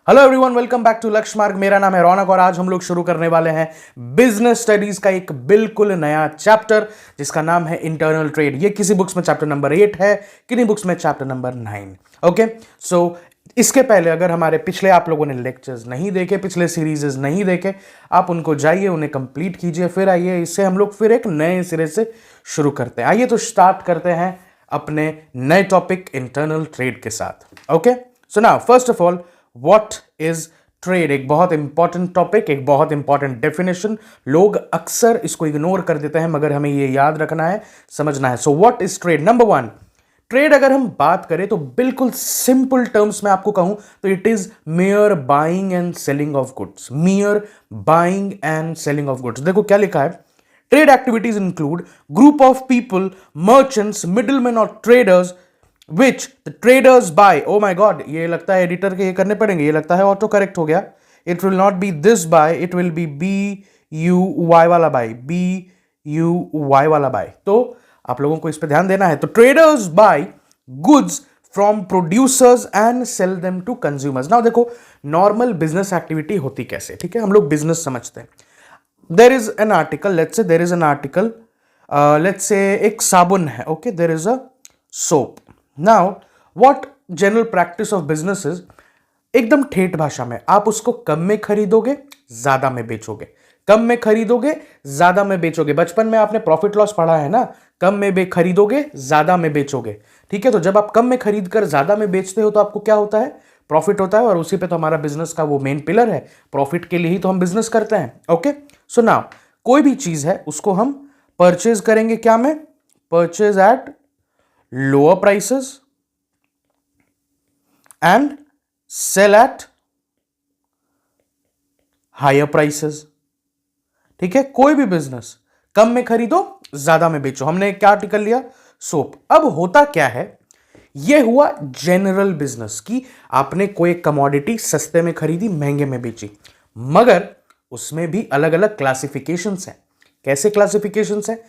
Hello everyone, welcome back to Lakshya Marg. मेरा नाम है रौनक और आज हम लोग शुरू करने वाले हैं बिजनेस स्टडीज का एक बिल्कुल नया चैप्टर जिसका नाम है इंटरनल ट्रेड। ये किसी बुक्स में चैप्टर नंबर 8 है, किन्हीं बुक्स में चैप्टर नंबर 9। ओके, सो इसके पहले अगर हमारे पिछले आप लोगों ने लेक्चर्स नहीं देखे, पिछले सीरीजेस नहीं देखे, आप उनको जाइए, उन्हें कंप्लीट कीजिए, फिर आइए इससे हम लोग फिर एक नए सिरे से शुरू करते हैं। आइए तो स्टार्ट करते हैं अपने नए टॉपिक इंटरनल ट्रेड के साथ। Okay, so now first of all, what is trade? एक बहुत इंपॉर्टेंट टॉपिक, एक बहुत इंपॉर्टेंट डेफिनेशन। लोग अक्सर इसको इग्नोर कर देते हैं, मगर हमें ये याद रखना है, समझना है। So what is trade? Number one, trade अगर हम बात करें तो बिल्कुल सिंपल टर्म्स में आपको कहूं तो it is mayor buying and selling of goods. Mayor buying and selling of goods. देखो क्या लिखा है, trade activities include group of people, merchants, middleman और traders which the traders buy। oh my god, ये लगता है एडिटर के ये करने पड़ेंगे, ये लगता है ऑटो करेक्ट हो गया। it will not be this buy, it will be buy वाला buy, buy वाला buy। तो आप लोगों को इस पे ध्यान देना है। तो traders buy goods from producers and sell them to consumers। now देखो नॉर्मल बिजनेस एक्टिविटी होती कैसे, ठीक है, हम लोग बिजनेस समझते हैं। there is an article, let's say there is an article, let's say एक साबुन है, okay, there is a soap। Now, what general practice of business is, एकदम ठेठ भाषा में आप उसको कम में खरीदोगे, ज्यादा में बेचोगे, कम में खरीदोगे, ज्यादा में बेचोगे। बचपन में आपने प्रॉफिट लॉस पढ़ा है ना, कम में खरीदोगे, ज्यादा में बेचोगे, ठीक है। तो जब आप कम में खरीद कर ज्यादा में बेचते हो तो आपको क्या होता है? प्रॉफिट होता है। और उसी पे तो हमारा बिजनेस का वो मेन पिलर है, प्रॉफिट के लिए ही तो हम बिजनेस करते हैं। ओके, सो नाउ कोई भी चीज है उसको हम परचेज करेंगे, क्या में? Purchase at lower prices and sell at higher prices। ठीक है, कोई भी बिजनेस कम में खरीदो, ज्यादा में बेचो। हमने क्या आर्टिकल लिया? सोप। अब होता क्या है, यह हुआ जनरल बिजनेस की आपने कोई कमोडिटी सस्ते में खरीदी, महंगे में बेची, मगर उसमें भी अलग अलग क्लासिफिकेशंस हैं। कैसे क्लासिफिकेशंस हैं?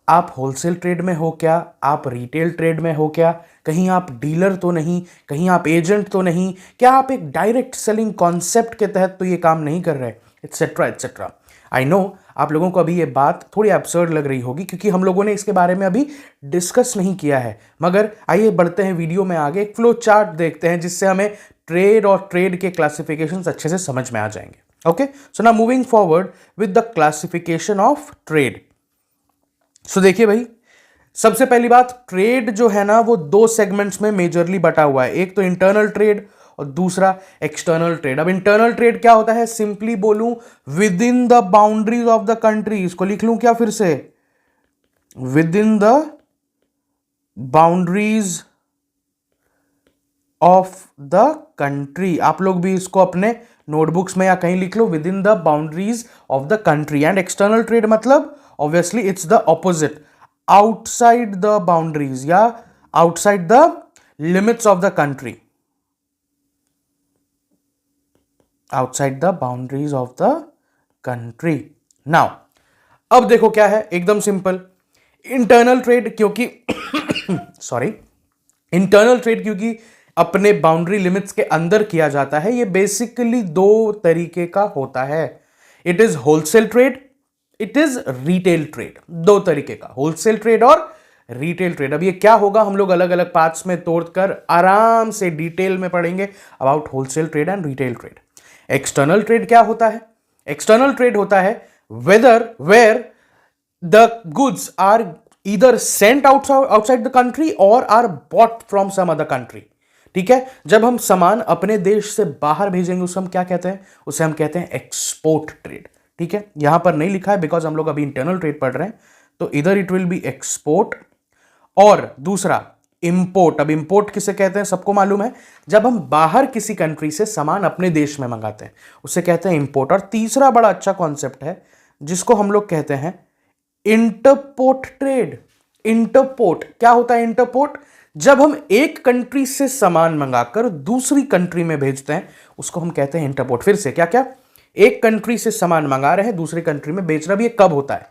आप होलसेल ट्रेड में हो क्या, आप रिटेल ट्रेड में हो क्या, कहीं आप डीलर तो नहीं, कहीं आप एजेंट तो नहीं, क्या आप एक डायरेक्ट सेलिंग कॉन्सेप्ट के तहत तो ये काम नहीं कर रहे, एटसेट्रा एटसेट्रा। आई नो आप लोगों को अभी ये बात थोड़ी एब्सर्ड लग रही होगी क्योंकि हम लोगों ने इसके बारे में अभी डिस्कस नहीं किया है, मगर आइए बढ़ते हैं वीडियो में आगे, एक फ्लो चार्ट देखते हैं जिससे हमें ट्रेड और ट्रेड के क्लासिफिकेशंस अच्छे से समझ में आ जाएंगे। Okay, so now moving forward with the classification of trade. So देखिए भाई, सबसे पहली बात, ट्रेड जो है ना वो दो सेगमेंट्स में मेजरली बटा हुआ है। एक तो इंटरनल ट्रेड और दूसरा एक्सटर्नल ट्रेड। अब इंटरनल ट्रेड क्या होता है? सिंपली बोलूं, with in the boundaries of the country. इसको लिख लूं क्या फिर से? With in the boundaries of the country. आप लोग भी इसको अपने नोटबुक्स में या कहीं लिख लो, within the boundaries of the country. And external trade मतलब obviously it's the opposite, outside the boundaries या outside the limits of the country, outside the boundaries of the country। now अब देखो क्या है, एकदम सिंपल। इंटरनल ट्रेड क्योंकि sorry, internal trade क्योंकि अपने बाउंड्री लिमिट्स के अंदर किया जाता है, ये बेसिकली दो तरीके का होता है। It is wholesale trade, it is retail trade. दो तरीके का, होलसेल ट्रेड और रिटेल ट्रेड। अब ये क्या होगा हम लोग अलग अलग पार्ट्स में तोड़कर आराम से डिटेल में पढ़ेंगे about wholesale trade and retail trade. External trade क्या होता है? एक्सटर्नल ट्रेड होता है where the goods are either sent outside the country और are bought from some other country. ठीक है, जब हम सामान अपने देश से बाहर भेजेंगे उसे हम क्या कहते हैं? उसे हम कहते हैं एक्सपोर्ट ट्रेड। ठीक है, यहां पर नहीं लिखा है बिकॉज हम लोग अभी इंटरनल ट्रेड पढ़ रहे हैं, तो इधर इट विल बी एक्सपोर्ट और दूसरा इंपोर्ट। अब इंपोर्ट किसे कहते हैं? सबको मालूम है, जब हम बाहर किसी कंट्री से सामान अपने देश में मंगाते हैं उसे कहते हैं इंपोर्ट। और तीसरा बड़ा अच्छा कॉन्सेप्ट है जिसको हम लोग कहते हैं इंटरपोर्ट ट्रेड। इंटरपोर्ट क्या होता है? इंटरपोर्ट जब हम एक कंट्री से सामान मंगाकर दूसरी कंट्री में भेजते हैं उसको हम कहते हैं इंटरपोर्ट। फिर से क्या क्या? एक कंट्री से सामान मंगा रहे हैं, दूसरी कंट्री में बेच रहा भी। ये कब होता है?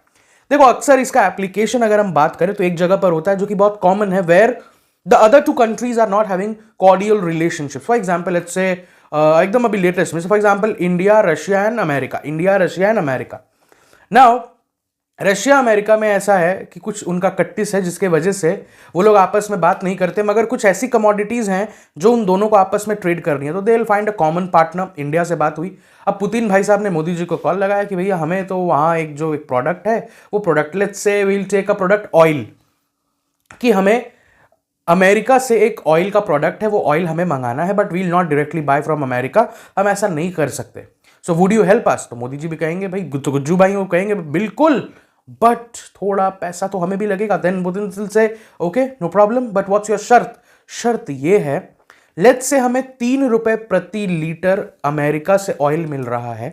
देखो अक्सर इसका एप्लीकेशन अगर हम बात करें तो एक जगह पर होता है जो कि बहुत कॉमन है, where the other two countries are not having cordial relationship. For example let's say एकदम अभी लेटेस्ट में, for example India Russia and America, India Russia and America. Now Russia America में ऐसा है कि कुछ उनका कट्टिस है जिसके वजह से वो लोग आपस में बात नहीं करते, मगर कुछ ऐसी कमोडिटीज हैं जो उन दोनों को आपस में ट्रेड करनी है, तो they will find a common partner. India से बात हुई, अब पुतिन भाई साहब ने मोदी जी को कॉल लगाया कि भैया हमें तो वहाँ एक प्रोडक्ट है, वो product let's say we'll take a product oil, कि हमें अमेरिका से एक ऑयल का प्रोडक्ट है, वो ऑयल हमें मंगाना है, but we'll not directly buy from America, हम ऐसा नहीं कर सकते. So would you help us? तो मोदी जी भी कहेंगे भाई, तो गुज्जू भाई वो कहेंगे बिल्कुल, बट थोड़ा पैसा तो हमें भी लगेगा. देन पुतिन से okay no problem, but what's your शर्त? शर्त ये है, लेट्स से हमें 3 रुपए प्रति लीटर अमेरिका से ऑयल मिल रहा है.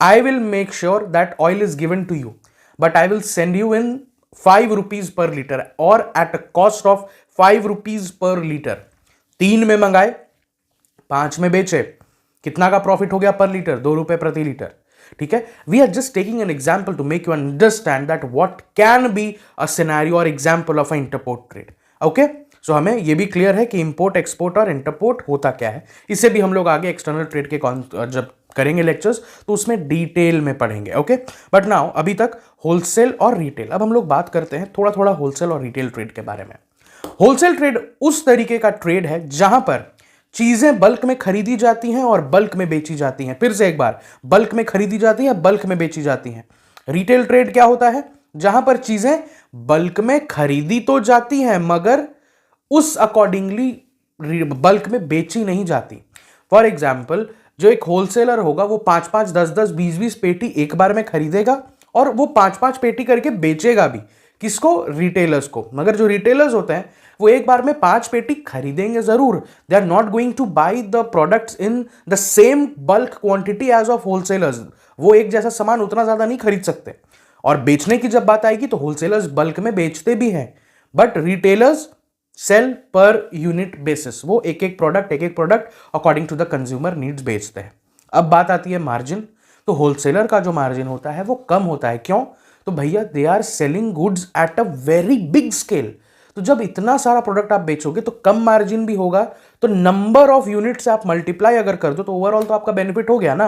I will make sure that oil is given to you, but I will send you in 5 rupees per litre और at a cost of 5 rupees per litre. 3 में मंगाए, 5 में बेचे, कितना का प्रॉफिट हो गया पर लीटर? 2 रुपए प्रति लीटर. ठीक है, we are just taking an example to make you understand that what can be a scenario और example of a interport trade. Okay, so हमें यह भी क्लियर है कि इंपोर्ट एक्सपोर्ट और इंटरपोर्ट होता क्या है. इससे भी हम लोग आगे एक्सटर्नल ट्रेड के जब करेंगे लेक्चर्स तो उसमें डिटेल में पढ़ेंगे. ओके, बट नाउ अभी तक होलसेल और रिटेल. अब हम लोग बात करते हैं थोड़ा थोड़ा होलसेल और रिटेल ट्रेड के बारे में. होलसेल ट्रेड उस तरीके का ट्रेड है जहां पर चीजें बल्क में खरीदी जाती हैं और बल्क में बेची जाती हैं. फिर से एक बार, बल्क में खरीदी जाती है, बल्क में बेची जाती हैं. रिटेल ट्रेड क्या होता है? जहां पर चीजें बल्क में खरीदी तो जाती हैं मगर उस अकॉर्डिंगली बल्क में बेची नहीं जाती. फॉर एग्जाम्पल, जो एक होलसेलर होगा वो 5-5, 10-10, 20-20 पेटी एक बार में खरीदेगा और वो 5-5 पेटी करके बेचेगा भी. किसको? रिटेलर्स को. मगर जो रिटेलर्स होते हैं वो एक बार में 5 पेटी खरीदेंगे जरूर. They are not going to buy the products in the same bulk quantity as of wholesalers. वो एक जैसा सामान उतना ज्यादा नहीं खरीद सकते. और बेचने की जब बात आएगी तो होलसेलर्स बल्क में बेचते भी हैं, but retailers sell per unit basis. वो एक एक product according to the consumer needs बेचते हैं. अब बात आती है मार्जिन. तो होलसेलर का जो मार्जिन होता है वो कम होता है. क्यों? तो भैया they are selling goods at a very big scale. तो जब इतना सारा प्रोडक्ट आप बेचोगे तो कम मार्जिन भी होगा. तो नंबर ऑफ यूनिट से आप मल्टीप्लाई अगर कर दो तो ओवरऑल तो आपका बेनिफिट हो गया ना.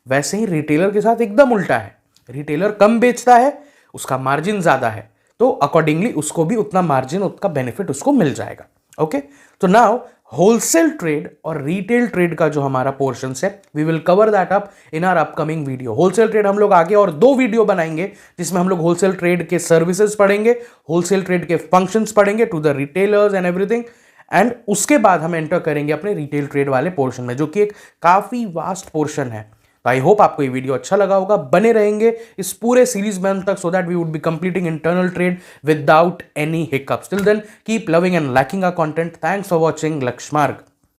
वैसे ही रिटेलर के साथ एकदम उल्टा है. रिटेलर कम बेचता है, उसका मार्जिन ज्यादा है, तो अकॉर्डिंगली उसको भी उतना मार्जिन, उसका बेनिफिट उसको मिल जाएगा. ओके, तो नाउ होलसेल ट्रेड और रिटेल ट्रेड का जो हमारा पोर्शन है, we will cover that up in our upcoming video. Wholesale trade हम लोग आगे और 2 वीडियो बनाएंगे जिसमें हम लोग होलसेल ट्रेड के सर्विसेज पढ़ेंगे, होलसेल ट्रेड के फंक्शंस पढ़ेंगे to the retailers and everything, and उसके बाद हम एंटर करेंगे अपने रिटेल ट्रेड वाले पोर्शन में, जो कि एक काफी वास्ट पोर्शन है. आई होप आपको ये वीडियो अच्छा लगा होगा. बने रहेंगे इस पूरे सीरीज में अंत तक, so that we would be completing internal trade without any hiccups. Till then keep loving and liking our content. Thanks for watching लक्ष्मार्ग.